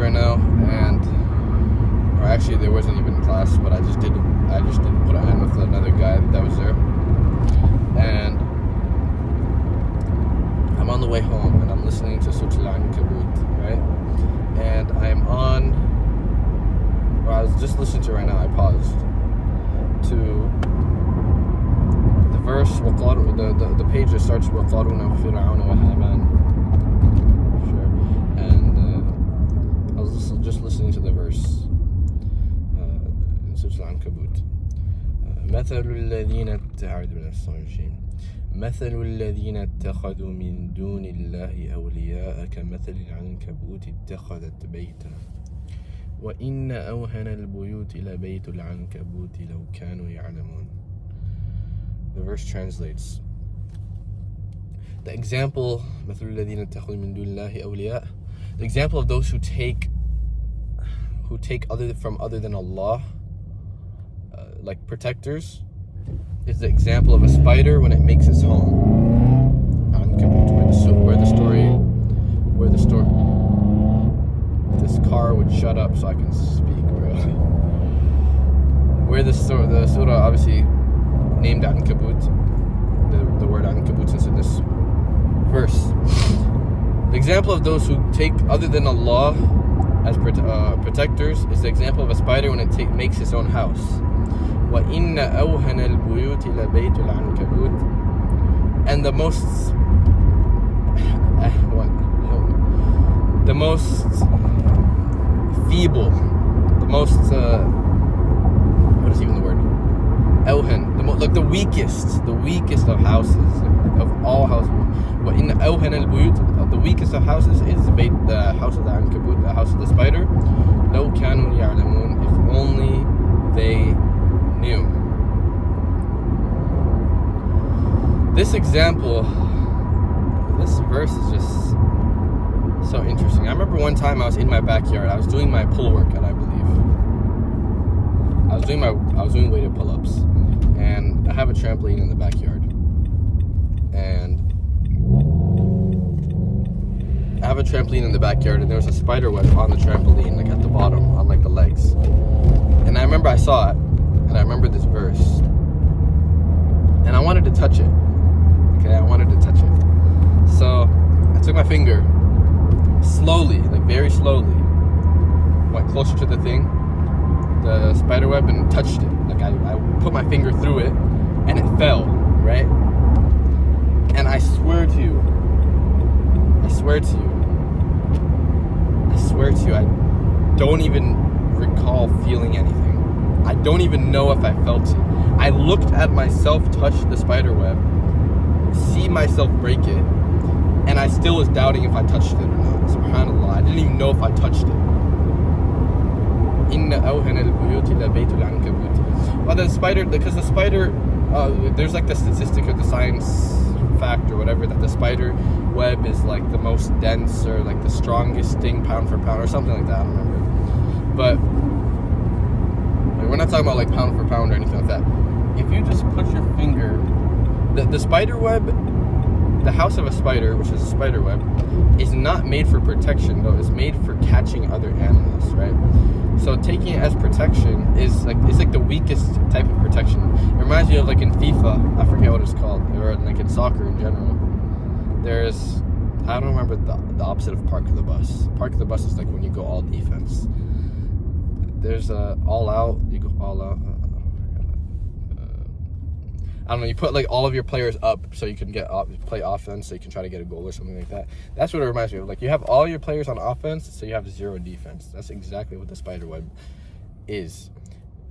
right now, or actually there wasn't even class, but I just didn't put an end with another guy that was there, and I'm on the way home and I'm listening to Surah Ankabout, right? And I was just listening to it right now. I paused to the verse, the page that starts وَقَارُونَ وَفِرْعَوْنَ وَهَامَانَ. Sure. And I was just listening to the verse in Surah Ankabout. مثل الذين اتخذوا من دون الله أولياء كمثل العنكبوت اتخذت بيتا وإن أوهن البيوت لبيت العنكبوت لو كانوا يعلمون. The verse translates, the example مثل الذين اتخذوا من دون الله أولياء, the example of those who take other than Allah, like protectors, is the example of a spider when it makes its home. Ankabut, where the story. This car would shut up so I can speak, bro. Where the surah obviously named Ankabut, the word Ankabut is in this verse. The example of those who take other than Allah as protectors is the example of a spider when it makes its own house. وَإِنَّ أَوْهَنَ الْبُيُوتِ لَبَيْتُ الْعَنْكَبُوتِ. And the most feeble, the most what is even the word? Awhan, the weakest of houses, of all houses. وَإِنَّ أَوْهَنَ الْبُيُوتِ, the weakest of houses is the house of the Ankabut, the house of the spider. لَوْ كَانُوا يَعْلَمُونَ, if only they knew. This example, this verse is just so interesting. I remember one time I was in my backyard. I was doing my pull workout, I believe. I was doing weighted pull-ups, and I have a trampoline in the backyard. And there was a spider web on the trampoline, like at the bottom, on like the legs. And I remember I saw it, and I remember this verse, and I wanted to touch it. Okay, I wanted to touch it. So I took my finger, slowly, like very slowly, went closer to the spider web, and touched it. Like I put my finger through it, and it fell, right? And I swear to you, I don't even recall feeling anything. I don't even know if I felt it. I looked at myself touch the spider web, see myself break it, and I still was doubting if I touched it or not. SubhanAllah, I didn't even know if I touched it. Inna awhana al-buyuti la baytul ankabut. But the spider, because the spider, there's like the statistic or the science fact or whatever, that the spider web is like the most dense or like the strongest thing pound for pound or something like that. I don't remember. But we're not talking about like pound for pound or anything like that. If you just put your finger, the spider web, the house of a spider, which is a spider web, is not made for protection though. It's made for catching other animals, right? So taking it as protection is like, it's like the weakest type of protection. It reminds me of like in FIFA, I forget what it's called, or like in soccer in general. There's, I don't remember the opposite of park of the bus. Park of the bus is like when you go all defense. There's all out, you go all out. I don't know, you put like all of your players up so you can play offense, so you can try to get a goal or something like that. That's what it reminds me of. Like you have all your players on offense, so you have zero defense. That's exactly what the spider web is.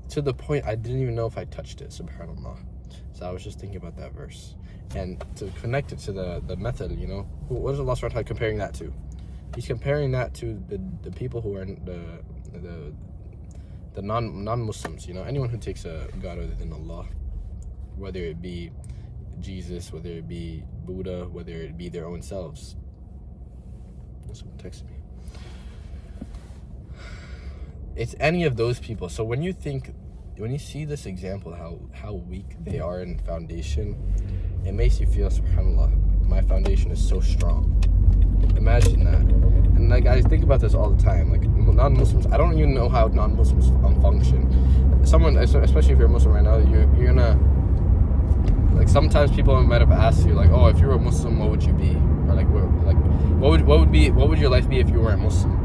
To the point I didn't even know if I touched it, subhanAllah. So I was just thinking about that verse. And to connect it to the method, you know, what is Allah subhanahu wa ta'ala comparing that to? He's comparing that to the people who are the non-Muslims, you know, anyone who takes a God other than Allah. Whether it be Jesus, whether it be Buddha, whether it be their own selves. Someone texted me. It's any of those people. So when you see this example, how weak they are in foundation, it makes you feel, subhanAllah, my foundation is so strong. Imagine that. And like, I think about this all the time. Like, non-Muslims, I don't even know how non-Muslims function. Someone, especially if you're a Muslim right now, you're gonna, like, sometimes people might have asked you, like, oh, if you were a Muslim, what would you be? Or like what would your life be if you weren't Muslim?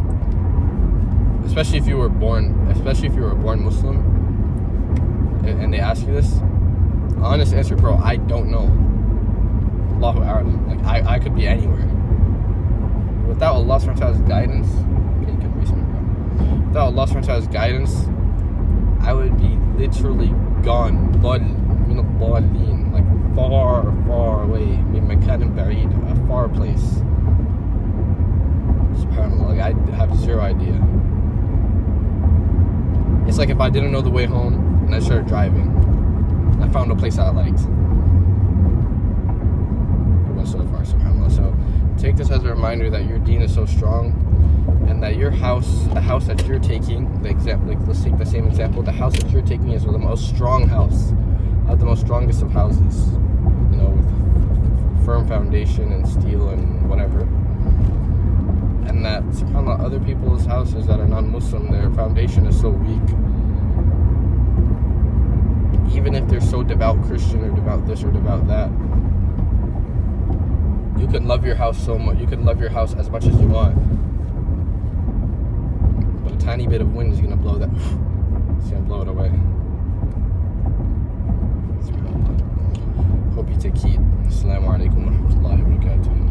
Especially if you were born Muslim, and they ask you this. Honest answer, bro, I don't know. Allahu A'lam. Like, I could be anywhere. Without Allah subhanahu wa ta'ala's guidance, okay, you can read something, bro. Without Allah subhanahu wa ta'ala's guidance, I would be literally gone. Like, far away. A far place. SubhanAllah. Like, I have zero idea. It's like if I didn't know the way home and I started driving. I found a place I liked. We went so far, SubhanAllah. So take this as a reminder that your deen is so strong, and that your house, the house that you're taking, the example, like, let's take the same example. The house that you're taking is the most strong house, the most strongest of houses, you know, with firm foundation and steel and whatever. And that, SubhanAllah, other people's houses that are non-Muslim, their foundation is so weak. Even if they're so devout Christian or devout this or devout that, you can love your house so much. You can love your house as much as you want, but a tiny bit of wind is gonna blow that. It's gonna blow it away. Hope you take heed. Assalamu alaikum wa rahmatullahi wa barakatuh.